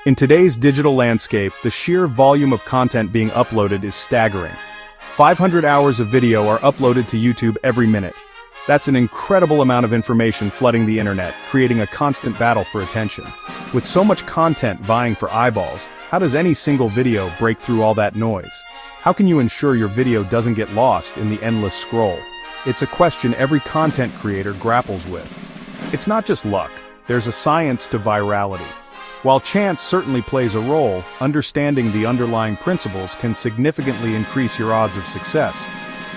In today's digital landscape, the sheer volume of content being uploaded is staggering. 500 hours of video are uploaded to YouTube every minute. That's an incredible amount of information flooding the internet, creating a constant battle for attention. With so much content vying for eyeballs, how does any single video break through all that noise? How can you ensure your video doesn't get lost in the endless scroll? It's a question every content creator grapples with. It's not just luck, there's a science to virality. While chance certainly plays a role, understanding the underlying principles can significantly increase your odds of success.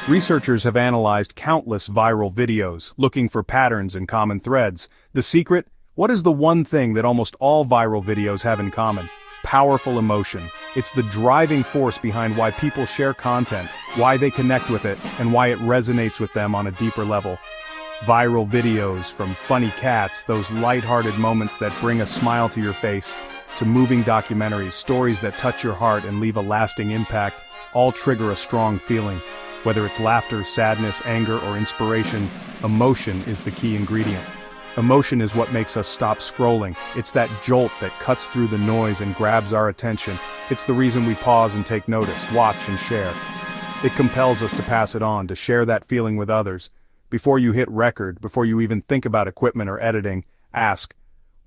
Researchers have analyzed countless viral videos, looking for patterns and common threads. The secret? What is the one thing that almost all viral videos have in common? Powerful emotion. It's the driving force behind why people share content, why they connect with it, and why it resonates with them on a deeper level. Viral videos, from funny cats, those light-hearted moments that bring a smile to your face, to moving documentaries, stories that touch your heart and leave a lasting impact, all trigger a strong feeling. Whether it's laughter, sadness, anger, or inspiration, emotion is the key ingredient. Emotion is what makes us stop scrolling. It's that jolt that cuts through the noise and grabs our attention. It's the reason we pause and take notice, watch and share. It compels us to pass it on, to share that feeling with others. Before you hit record, before you even think about equipment or editing, ask,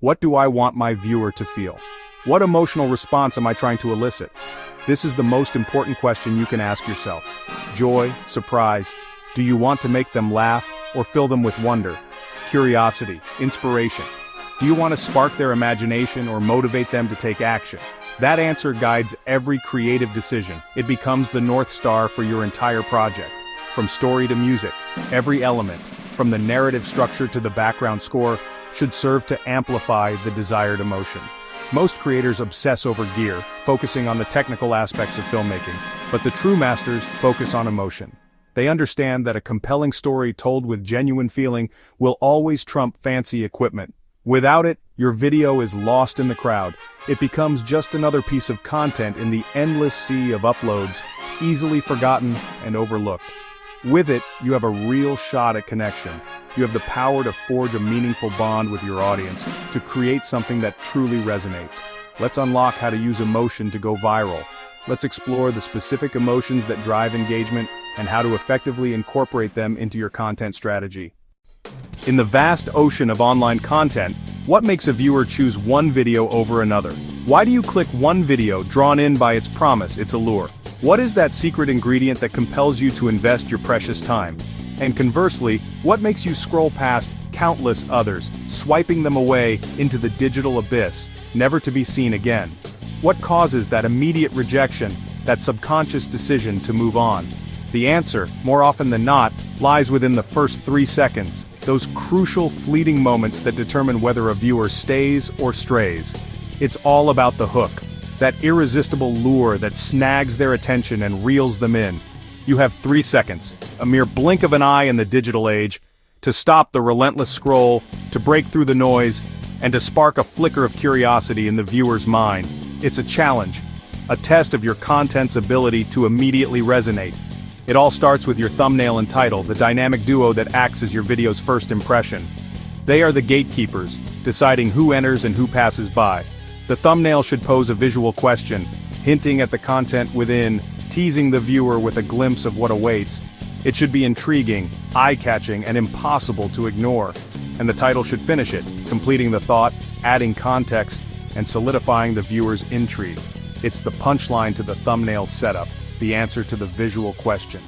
what do I want my viewer to feel? What emotional response am I trying to elicit? This is the most important question you can ask yourself. Joy, surprise, do you want to make them laugh or fill them with wonder? Curiosity, inspiration. Do you want to spark their imagination or motivate them to take action? That answer guides every creative decision. It becomes the North Star for your entire project. From story to music, every element, from the narrative structure to the background score, should serve to amplify the desired emotion. Most creators obsess over gear, focusing on the technical aspects of filmmaking, but the true masters focus on emotion. They understand that a compelling story told with genuine feeling will always trump fancy equipment. Without it, your video is lost in the crowd. It becomes just another piece of content in the endless sea of uploads, easily forgotten and overlooked. With it, you have a real shot at connection. You have the power to forge a meaningful bond with your audience, to create something that truly resonates. Let's unlock how to use emotion to go viral. Let's explore the specific emotions that drive engagement and how to effectively incorporate them into your content strategy. In the vast ocean of online content, what makes a viewer choose one video over another? Why do you click one video drawn in by its promise, its allure? What is that secret ingredient that compels you to invest your precious time? And conversely, what makes you scroll past countless others, swiping them away into the digital abyss, never to be seen again? What causes that immediate rejection, that subconscious decision to move on? The answer, more often than not, lies within the first 3 seconds, those crucial fleeting moments that determine whether a viewer stays or strays. It's all about the hook. That irresistible lure that snags their attention and reels them in. You have 3 seconds, a mere blink of an eye in the digital age, to stop the relentless scroll, to break through the noise, and to spark a flicker of curiosity in the viewer's mind. It's a challenge, a test of your content's ability to immediately resonate. It all starts with your thumbnail and title, the dynamic duo that acts as your video's first impression. They are the gatekeepers, deciding who enters and who passes by. The thumbnail should pose a visual question, hinting at the content within, teasing the viewer with a glimpse of what awaits. It should be intriguing, eye-catching, and impossible to ignore. And the title should finish it, completing the thought, adding context, and solidifying the viewer's intrigue. It's the punchline to the thumbnail setup, the answer to the visual question.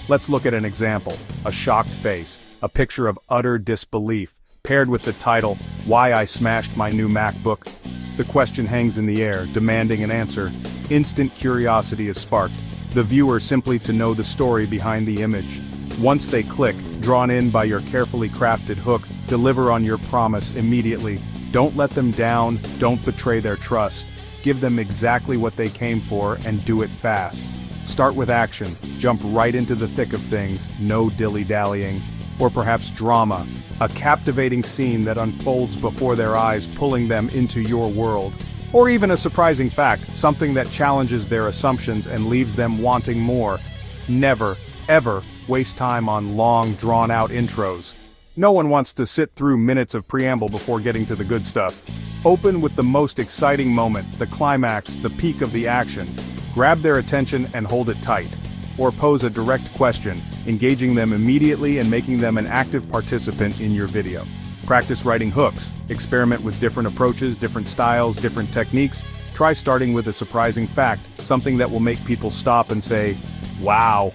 Let's look at an example, a shocked face, a picture of utter disbelief, paired with the title, Why I Smashed My New MacBook. The question hangs in the air, demanding an answer. Instant curiosity is sparked, the viewer simply to know the story behind the image. Once they click, drawn in by your carefully crafted hook, deliver on your promise immediately. Don't let them down, don't betray their trust. Give them exactly what they came for and do it fast. Start with action, jump right into the thick of things, no dilly-dallying. Or perhaps drama, a captivating scene that unfolds before their eyes, pulling them into your world. Or even a surprising fact, something that challenges their assumptions and leaves them wanting more. Never, ever waste time on long, drawn-out intros. No one wants to sit through minutes of preamble before getting to the good stuff. Open with the most exciting moment, the climax, the peak of the action. Grab their attention and hold it tight. Or pose a direct question, engaging them immediately and making them an active participant in your video. Practice writing hooks. Experiment with different approaches, different styles, different techniques. Try starting with a surprising fact, something that will make people stop and say, "Wow."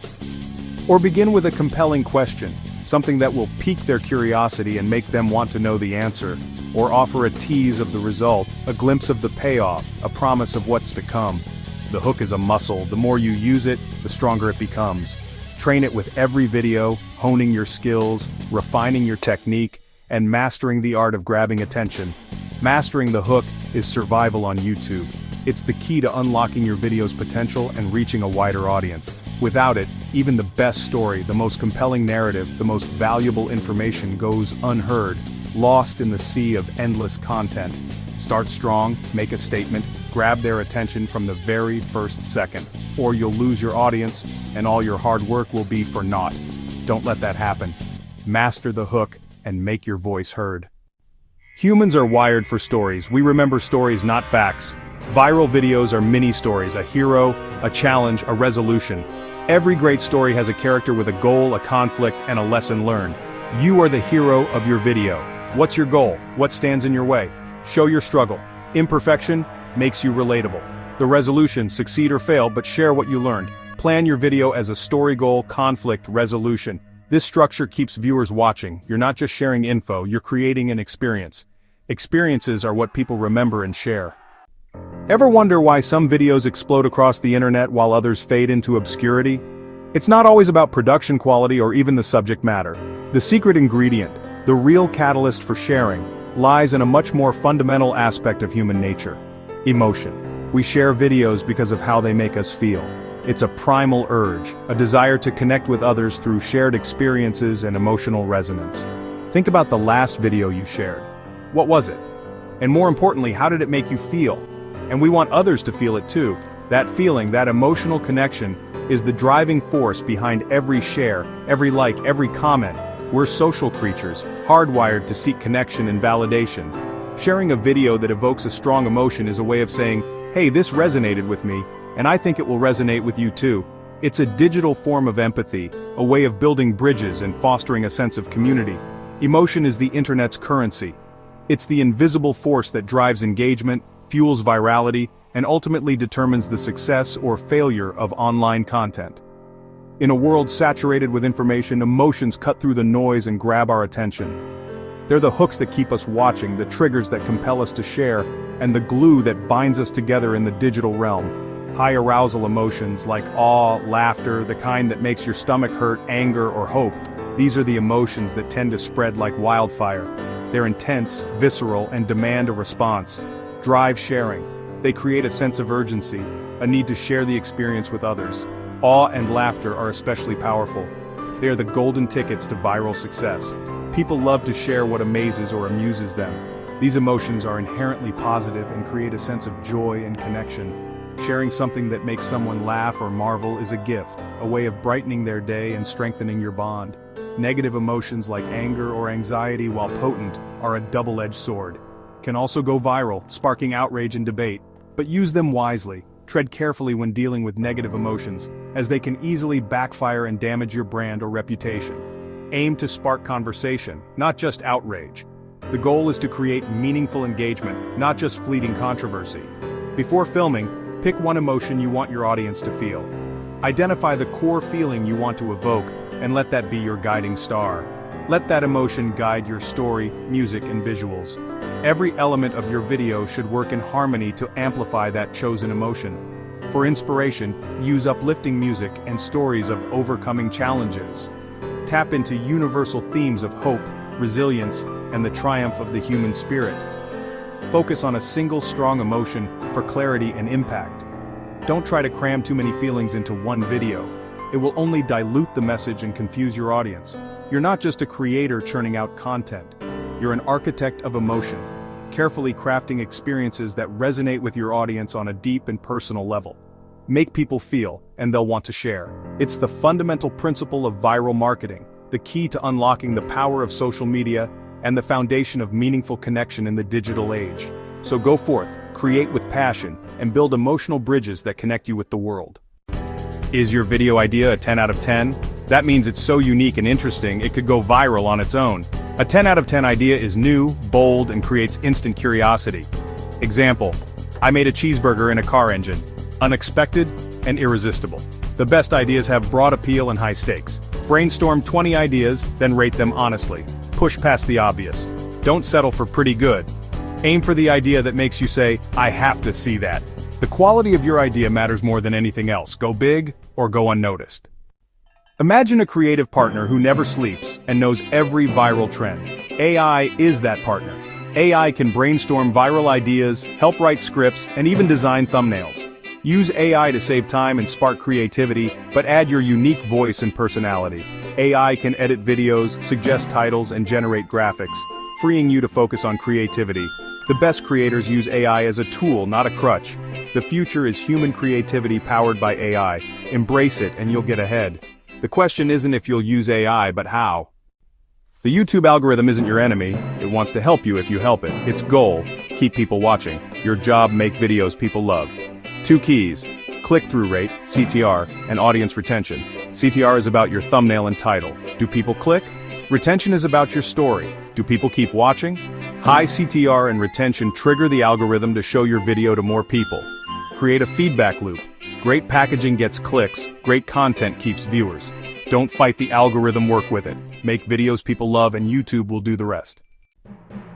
Or begin with a compelling question, something that will pique their curiosity and make them want to know the answer. Or offer a tease of the result, a glimpse of the payoff, a promise of what's to come. The hook is a muscle. The more you use it, the stronger it becomes. Train it with every video, honing your skills, refining your technique, and mastering the art of grabbing attention. Mastering the hook is survival on YouTube. It's the key to unlocking your video's potential and reaching a wider audience. Without it, even the best story, the most compelling narrative, the most valuable information goes unheard, lost in the sea of endless content. Start strong, make a statement, grab their attention from the very first second, or you'll lose your audience, and all your hard work will be for naught. Don't let that happen. Master the hook, and make your voice heard. Humans are wired for stories. We remember stories, not facts. Viral videos are mini stories, a hero, a challenge, a resolution. Every great story has a character with a goal, a conflict, and a lesson learned. You are the hero of your video. What's your goal? What stands in your way? Show your struggle. Imperfection makes you relatable. The resolution, succeed or fail, but share what you learned. Plan your video as a story goal, conflict, resolution. This structure keeps viewers watching. You're not just sharing info, you're creating an experience. Experiences are what people remember and share. Ever wonder why some videos explode across the internet while others fade into obscurity? It's not always about production quality or even the subject matter. The secret ingredient, the real catalyst for sharing, lies in a much more fundamental aspect of human nature: emotion. We share videos because of how they make us feel. It's a primal urge, a desire to connect with others through shared experiences and emotional resonance. Think about the last video you shared. What was it? And more importantly, how did it make you feel? And we want others to feel it too. That feeling, that emotional connection, is the driving force behind every share, every like, every comment. We're social creatures, hardwired to seek connection and validation. Sharing a video that evokes a strong emotion is a way of saying, "Hey, this resonated with me, and I think it will resonate with you too." It's a digital form of empathy, a way of building bridges and fostering a sense of community. Emotion is the internet's currency. It's the invisible force that drives engagement, fuels virality, and ultimately determines the success or failure of online content. In a world saturated with information, emotions cut through the noise and grab our attention. They're the hooks that keep us watching, the triggers that compel us to share, and the glue that binds us together in the digital realm. High arousal emotions like awe, laughter, the kind that makes your stomach hurt, anger, or hope. These are the emotions that tend to spread like wildfire. They're intense, visceral, and demand a response. Drive sharing. They create a sense of urgency, a need to share the experience with others. Awe and laughter are especially powerful. They are the golden tickets to viral success. People love to share what amazes or amuses them. These emotions are inherently positive and create a sense of joy and connection. Sharing something that makes someone laugh or marvel is a gift, a way of brightening their day and strengthening your bond. Negative emotions like anger or anxiety, while potent, are a double-edged sword. Can also go viral, sparking outrage and debate. But use them wisely. Tread carefully when dealing with negative emotions, as they can easily backfire and damage your brand or reputation. Aim to spark conversation, not just outrage. The goal is to create meaningful engagement, not just fleeting controversy. Before filming, pick one emotion you want your audience to feel. Identify the core feeling you want to evoke, and let that be your guiding star. Let that emotion guide your story, music, and visuals. Every element of your video should work in harmony to amplify that chosen emotion. For inspiration, use uplifting music and stories of overcoming challenges. Tap into universal themes of hope, resilience, and the triumph of the human spirit. Focus on a single strong emotion for clarity and impact. Don't try to cram too many feelings into one video. It will only dilute the message and confuse your audience. You're not just a creator churning out content. You're an architect of emotion, carefully crafting experiences that resonate with your audience on a deep and personal level. Make people feel, and they'll want to share. It's the fundamental principle of viral marketing, the key to unlocking the power of social media, and the foundation of meaningful connection in the digital age. So go forth, create with passion, and build emotional bridges that connect you with the world. Is your video idea a 10 out of 10? That means it's so unique and interesting it could go viral on its own. A 10 out of 10 idea is new, bold, and creates instant curiosity. Example: I made a cheeseburger in a car engine. Unexpected and irresistible. The best ideas have broad appeal and high stakes. Brainstorm 20 ideas, then rate them honestly. Push past the obvious. Don't settle for pretty good. Aim for the idea that makes you say, I have to see that. The quality of your idea matters more than anything else. Go big or go unnoticed. Imagine a creative partner who never sleeps and knows every viral trend. AI is that partner. AI can brainstorm viral ideas, help write scripts, and even design thumbnails. Use AI to save time and spark creativity, but add your unique voice and personality. AI can edit videos, suggest titles, and generate graphics, freeing you to focus on creativity. The best creators use AI as a tool, not a crutch. The future is human creativity powered by AI. Embrace it and you'll get ahead. The question isn't if you'll use AI, but how. The YouTube algorithm isn't your enemy. It wants to help you if you help it. Its goal: keep people watching. Your job: make videos people love. 2 keys: click-through rate, CTR, and audience retention. CTR is about your thumbnail and title. Do people click? Retention is about your story. Do people keep watching? High CTR and retention trigger the algorithm to show your video to more people. Create a feedback loop. Great packaging gets clicks, great content keeps viewers. Don't fight the algorithm, work with it. Make videos people love and YouTube will do the rest.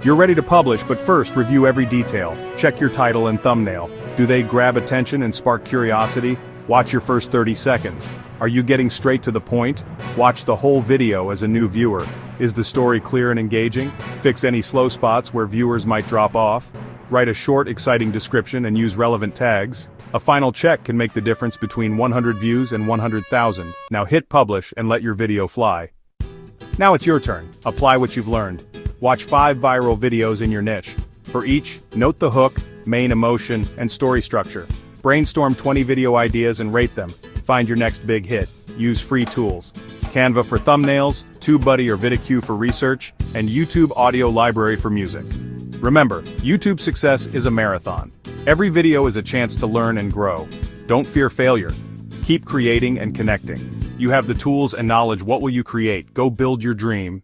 You're ready to publish, but first review every detail. Check your title and thumbnail. Do they grab attention and spark curiosity? Watch your first 30 seconds. Are you getting straight to the point? Watch the whole video as a new viewer. Is the story clear and engaging? Fix any slow spots where viewers might drop off. Write a short, exciting description and use relevant tags. A final check can make the difference between 100 views and 100,000. Now hit publish and let your video fly. Now it's your turn. Apply what you've learned. Watch 5 viral videos in your niche. For each, note the hook, main emotion, and story structure. Brainstorm 20 video ideas and rate them. Find your next big hit. Use free tools. Canva for thumbnails, TubeBuddy or VidiQ for research, and YouTube Audio Library for music. Remember, YouTube success is a marathon. Every video is a chance to learn and grow. Don't fear failure. Keep creating and connecting. You have the tools and knowledge. What will you create? Go build your dream.